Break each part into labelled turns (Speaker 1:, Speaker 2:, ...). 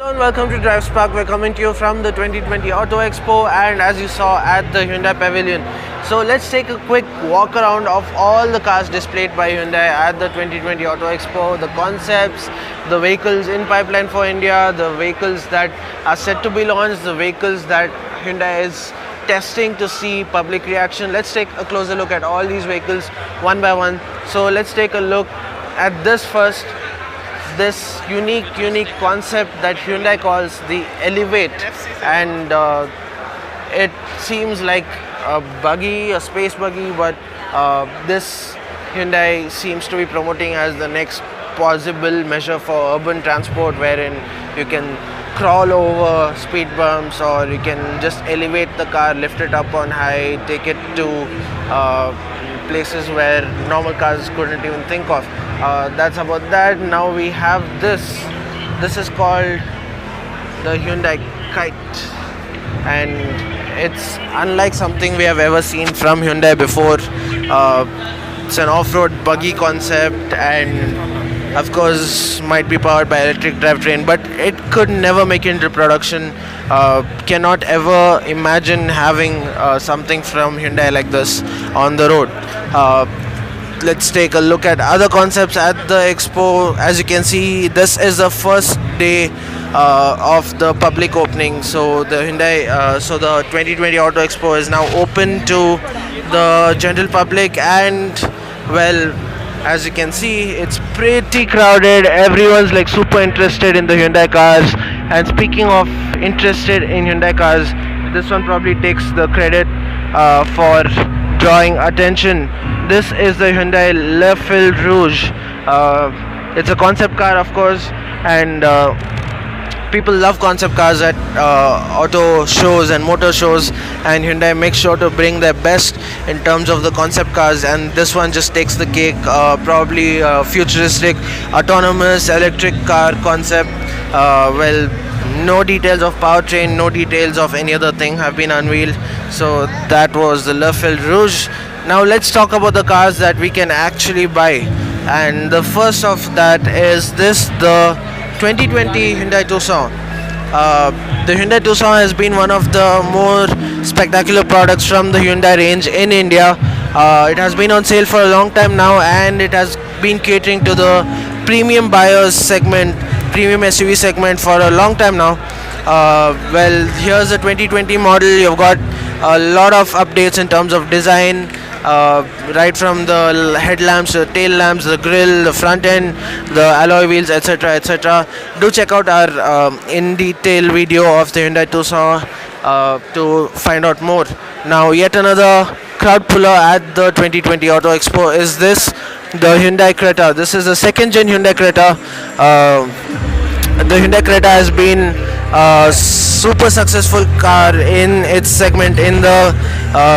Speaker 1: Hello and welcome to DriveSpark. We're coming to you from the 2020 Auto Expo, and as you saw at the Hyundai Pavilion. So let's take a quick walk around of all the cars displayed by Hyundai at the 2020 Auto Expo, the concepts, the vehicles in pipeline for India, the vehicles that are set to be launched, the vehicles that Hyundai is testing to see public reaction. Let's take a closer look at all these vehicles one by one. So let's take a look at this first. This unique concept that Hyundai calls the Elevate, and it seems like a buggy, a space buggy, but this Hyundai seems to be promoting as the next possible measure for urban transport, wherein you can crawl over speed bumps, or you can just elevate the car, lift it up on high, take it to places where normal cars couldn't even think of. That's about that. Now we have this. This is called the Hyundai Kite, and it's unlike something we have ever seen from Hyundai before. It's an off-road buggy concept, and of course might be powered by electric drivetrain, but it could never make it into production. Cannot ever imagine having something from Hyundai like this on the road. Let's take a look at other concepts at the expo. As you can see, this is the first day of the public opening. So the the 2020 Auto Expo is now open to the general public, and well, as you can see, it's pretty crowded. Everyone's like super interested in the Hyundai cars. And speaking of interested in Hyundai cars, this one probably takes the credit for drawing attention. This is the Hyundai Leftfield Rouge. It's a concept car, of course, and people love concept cars at auto shows and motor shows, and Hyundai makes sure to bring their best in terms of the concept cars, and this one just takes the cake. Probably futuristic autonomous electric car concept. No details of powertrain, no details of any other thing have been unveiled. So that was the Leftfield Rouge. Now let's talk about the cars that we can actually buy, and the first of that is the 2020 Hyundai Tucson. The Hyundai Tucson has been one of the more spectacular products from the Hyundai range in India. It has been on sale for a long time now, and it has been catering to the premium buyers segment, premium SUV segment for a long time now. Here's the 2020 model. You've got a lot of updates in terms of design, right from the headlamps, the tail lamps, the grille, the front end, the alloy wheels, etc. Do check out our in detail video of the Hyundai Tucson to find out more. Now yet another crowd puller at the 2020 Auto Expo is the Hyundai Creta. This is the second gen Hyundai Creta. The Hyundai Creta has been a super successful car in its segment, in the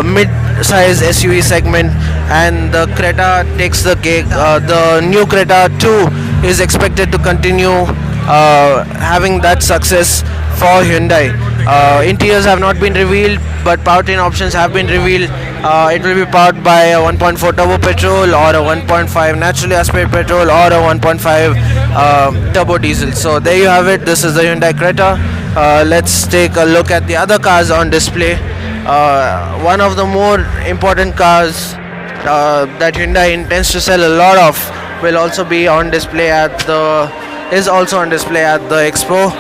Speaker 1: mid-size SUV segment, and the Creta takes the cake. The new Creta 2 is expected to continue having that success for Hyundai. Interiors have not been revealed, but powertrain options have been revealed. It will be powered by a 1.4 turbo petrol, or a 1.5 naturally aspirated petrol, or a 1.5 turbo diesel. So there you have it. This is the Hyundai Creta. Let's take a look at the other cars on display. One of the more important cars that Hyundai intends to sell a lot of will also be on display at the expo.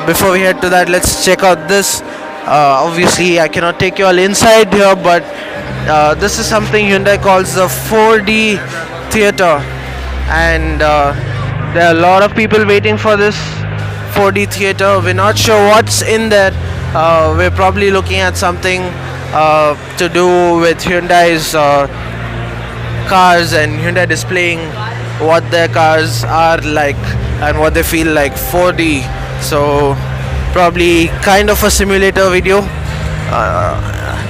Speaker 1: Before we head to that, let's check out this. Obviously I cannot take you all inside here, but this is something Hyundai calls the 4D theater, and there are a lot of people waiting for this 4D theater. We're not sure what's in there. We're probably looking at something to do with Hyundai's cars, and Hyundai displaying what their cars are like and what they feel like 4D. So probably kind of a simulator video.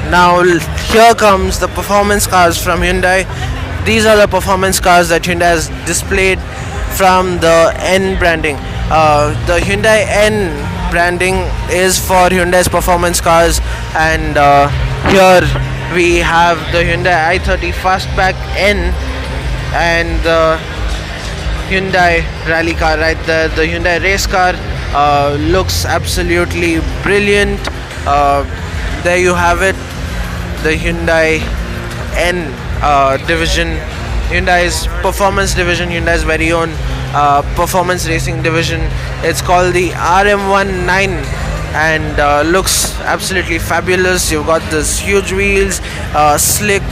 Speaker 1: Now here comes the performance cars from Hyundai. These are the performance cars that Hyundai has displayed from the N branding. The Hyundai N branding is for Hyundai's performance cars, and here we have the Hyundai i30 Fastback N, and Hyundai rally car right there. The Hyundai race car looks absolutely brilliant. There you have it, the Hyundai N division, Hyundai's performance division, Hyundai's very own performance racing division. It's called the RM19 and looks absolutely fabulous. You've got this huge wheels, slick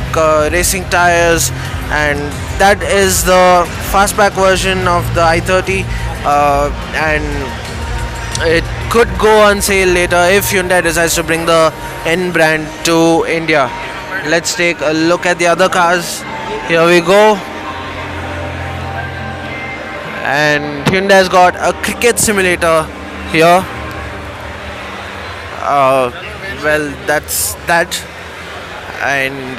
Speaker 1: racing tires, and that is the fastback version of the i30, and it could go on sale later if Hyundai decides to bring the N brand to India. Let's take a look at the other cars. Here we go. And Hyundai's got a cricket simulator here. Well, that's that. And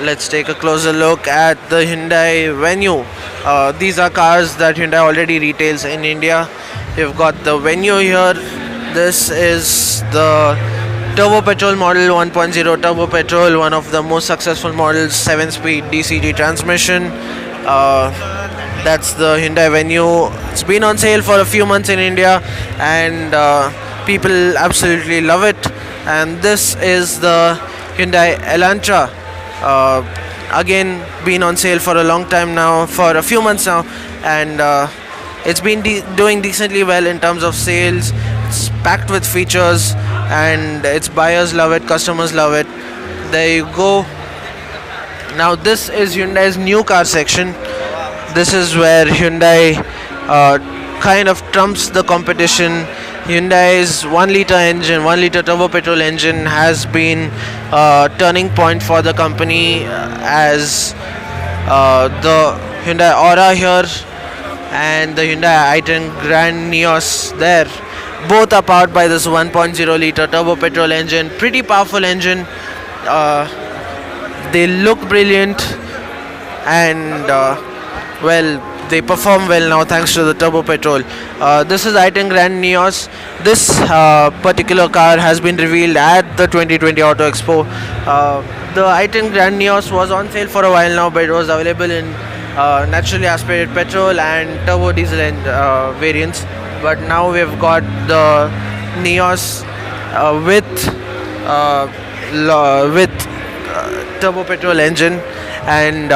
Speaker 1: let's take a closer look at the Hyundai Venue. These are cars that Hyundai already retails in India. You've got the Venue here. This is the turbo petrol model, 1.0 turbo petrol, one of the most successful models, 7-speed DCT transmission. That's the Hyundai Venue. It's been on sale for a few months in India, and people absolutely love it. And this is the Hyundai Elantra. Again, been on sale for a long time now, for a few months now, and it's been doing decently well in terms of sales. It's packed with features, and its buyers love it, customers love it. There you go. Now this is Hyundai's new car section. This is where Hyundai kind of trumps the competition. Hyundai's 1-liter engine, 1-liter turbo petrol engine has been a turning point for the company, as the Hyundai Aura here and the Hyundai i10 Grand Nios there, both are powered by this 1.0 liter turbo petrol engine. Pretty powerful engine. They look brilliant, and well, they perform well now thanks to the turbo petrol. This is i10 Grand Nios. This particular car has been revealed at the 2020 Auto Expo. The i10 Grand Nios was on sale for a while now, but it was available in naturally aspirated petrol and turbo diesel variants. But now we've got the Nios with turbo petrol engine, and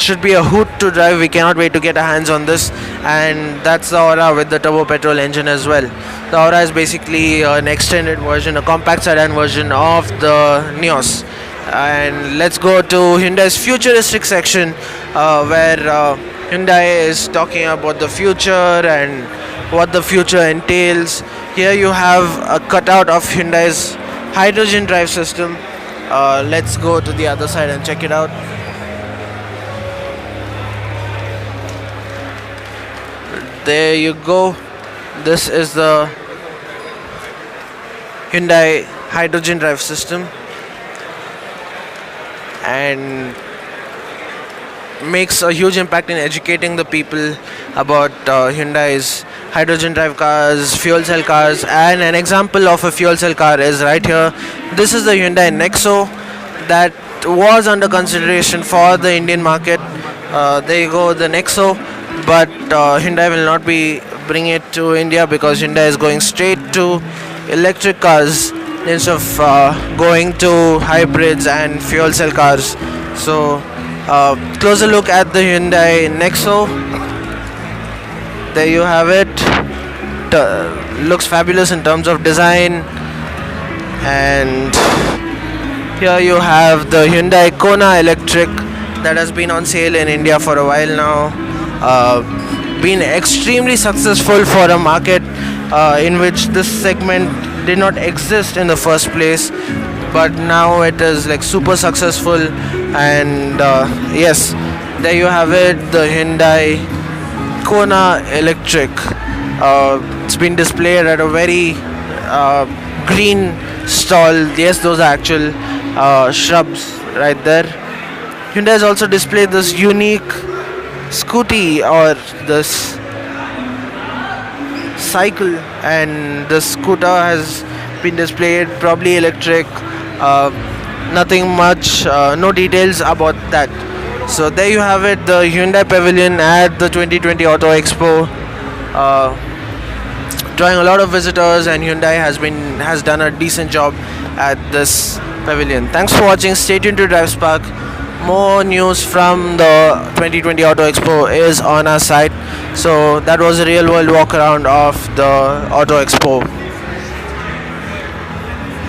Speaker 1: should be a hoot to drive. We cannot wait to get our hands on this. And that's the Aura with the turbo petrol engine as well. The Aura is basically an extended version, a compact sedan version of the Nios. And let's go to Hyundai's futuristic section, where Hyundai is talking about the future and what the future entails. Here you have a cutout of Hyundai's hydrogen drive system. Let's go to the other side and check it out. There you go. This is the Hyundai hydrogen drive system, and makes a huge impact in educating the people about Hyundai's hydrogen drive cars, fuel cell cars. And an example of a fuel cell car is right here. This is the Hyundai Nexo that was under consideration for the Indian market. There you go, the Nexo. But Hyundai will not be bringing it to India because Hyundai is going straight to electric cars instead of going to hybrids and fuel cell cars. So closer look at the Hyundai Nexo. There you have it. Looks fabulous in terms of design. And here you have the Hyundai Kona Electric that has been on sale in India for a while now. Been extremely successful for a market in which this segment did not exist in the first place, but now it is like super successful. And yes, there you have it, the Hyundai Kona Electric. It's been displayed at a very green stall. Yes, those are actual shrubs right there. Hyundai has also displayed this unique scooty, or this cycle, and the scooter has been displayed, probably electric. Nothing much, no details about that. So there you have it, the Hyundai Pavilion at the 2020 Auto Expo, drawing a lot of visitors, and Hyundai has done a decent job at this pavilion. Thanks for watching. Stay tuned to DriveSpark. More news from the 2020 Auto Expo is on our site. So that was a real world walk around of the Auto Expo.